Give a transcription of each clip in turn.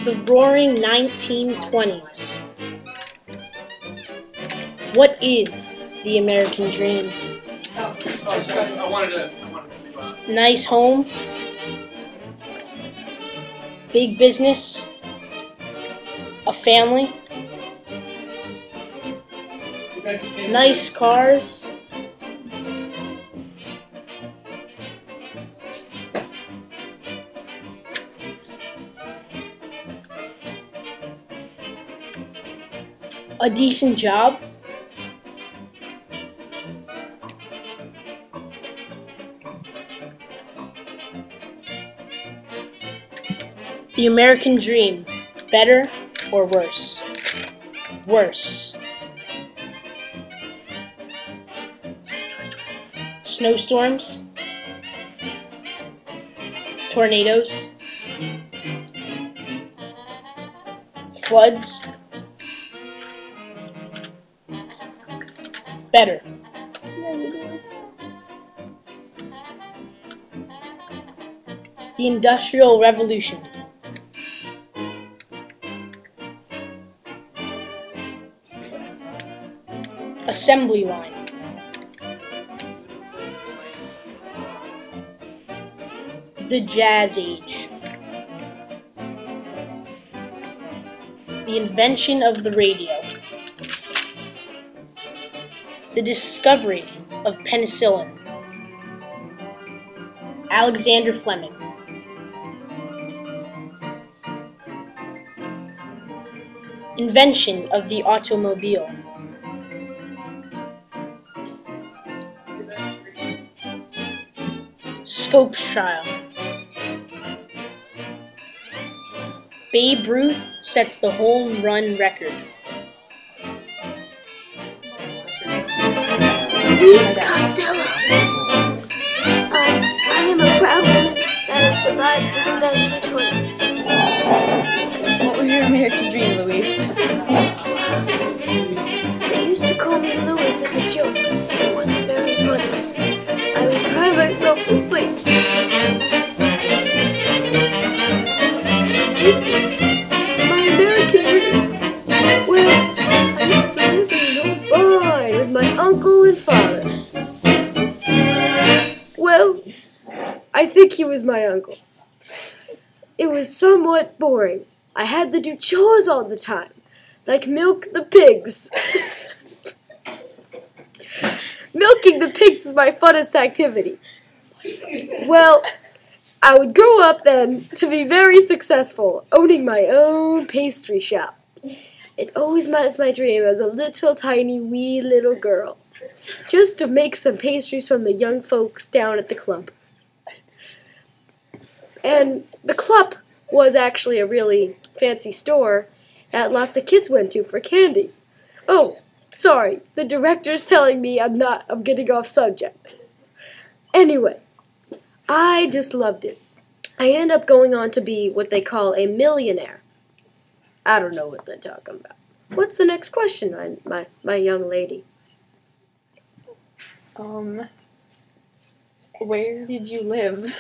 The Roaring 1920s. What is the American dream? I wanted to Nice home, big business, a family, nice cars, a decent job, the American dream, better or worse? Worse. Snowstorms. Tornadoes. Floods. Better. The Industrial Revolution. Assembly line. The Jazz Age. The invention of the radio. The discovery of penicillin. Alexander Fleming. Invention of the automobile. Scopes trial. Babe Ruth sets the home run record. Luis Costello. I am a proud woman that has survived since the 1920s. What was your American dream, Luis? They used to call me Louis as a joke. It wasn't very funny. I would cry myself to sleep. Excuse me. My American dream. Well, I used to live in an old barn with my uncle and father. Well, I think he was my uncle. It was somewhat boring. I had to do chores all the time, like milk the pigs. Milking the pigs is my funnest activity. Well, I would grow up then to be very successful, owning my own pastry shop. It always was my dream as a little tiny wee little girl, just to make some pastries from the young folks down at the club. And the club was actually a really fancy store that lots of kids went to for candy. Oh, sorry, the director's telling me I'm getting off subject. Anyway, I just loved it. I ended up going on to be what they call a millionaire. I don't know what they're talking about. What's the next question, my young lady? Where did you live?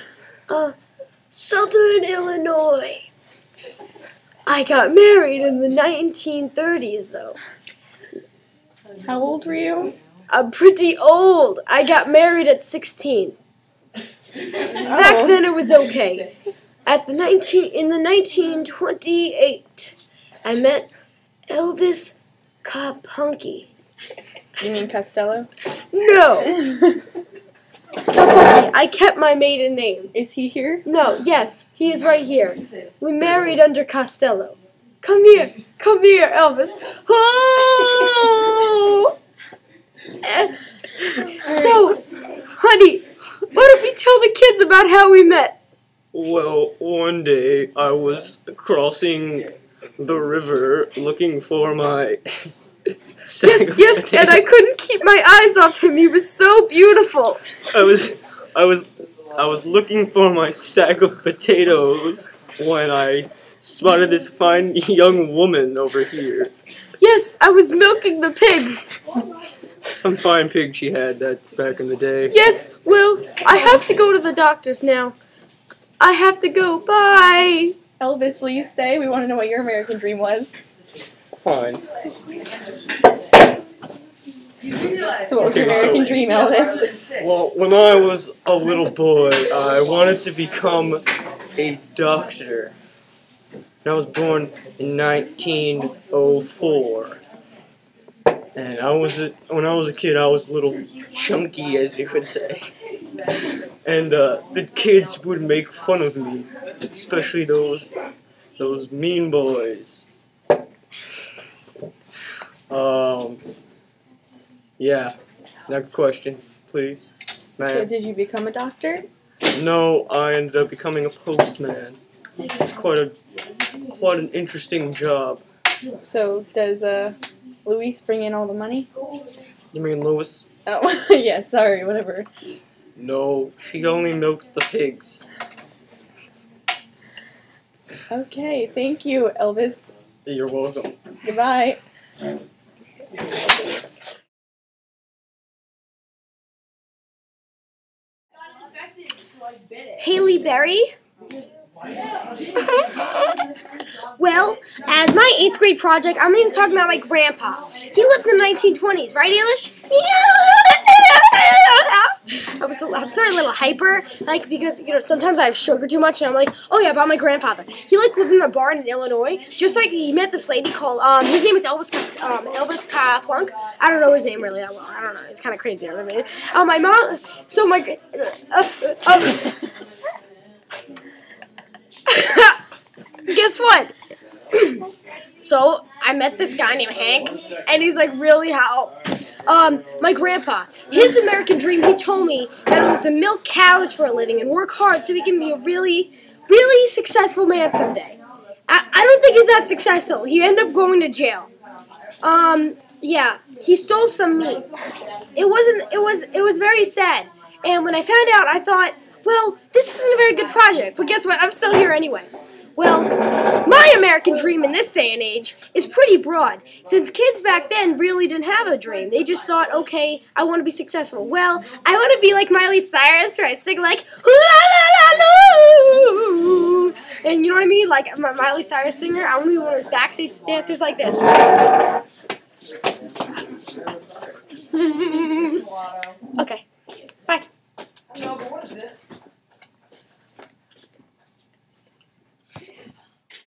Southern Illinois. I got married in the 1930s, though. How old were you? I'm pretty old. I got married at 16. Back then it was okay. In the 1928, I met Elvis Kapunki. You mean Costello? No. Kapunki. I kept my maiden name. Is he here? No, yes, he is right here. We married under Costello. Come here, Elvis. Oh! So, honey, why don't we tell the kids about how we met? Well, one day I was crossing the river looking for my sack Yes, and I couldn't keep my eyes off him. He was so beautiful. I was looking for my sack of potatoes when I spotted this fine young woman over here. Yes, I was milking the pigs. Some fine pig she had back in the day. Yes, well, I have to go to the doctor's now. I have to go. Bye. Elvis, will you stay? We want to know what your American dream was. Fine. So what was your Okay, so- American dream, Elvis? Well, when I was a little boy, I wanted to become a doctor. And I was born in 1904. And when I was a kid, I was a little chunky, as you would say. And the kids would make fun of me, especially those mean boys. Yeah. Next question, please. So Ma'am. did you become a doctor? No, I ended up becoming a postman. It's quite an interesting job. So does Luis bring in all the money? You mean Lois? Oh, yeah, sorry, whatever. No, she only milks the pigs. Okay, thank you, Elvis. You're welcome. Goodbye. Haley Berry? Well, as my 8th grade project, I'm going to talk about my grandpa. He lived in the 1920s, right, Eilish? I'm sorry, a little hyper, like, because, sometimes I have sugar too much, and I'm like, oh yeah, about my grandfather. He, lived in a barn in Illinois, just like he met this lady called, his name is Elvis Plunk. I don't know his name really that well. I don't know. It's kind of crazy. I mean, my mom, so my, guess what? So I met this guy named Hank, and he's like really my grandpa, his American dream, he told me that it was to milk cows for a living and work hard so he can be a really, really successful man someday. I don't think he's that successful. He ended up going to jail. Yeah, he stole some meat. It was very sad. And when I found out, I thought, well, this isn't a very good project. But guess what? I'm still here anyway. Well, my American dream in this day and age is pretty broad, since kids back then really didn't have a dream. They just thought, okay, I want to be successful. Well, I want to be like Miley Cyrus, where I sing like, hoo-la-la-la-loo. And you know what I mean? Like a Miley Cyrus singer. I want to be one of those backstage dancers like this. Okay.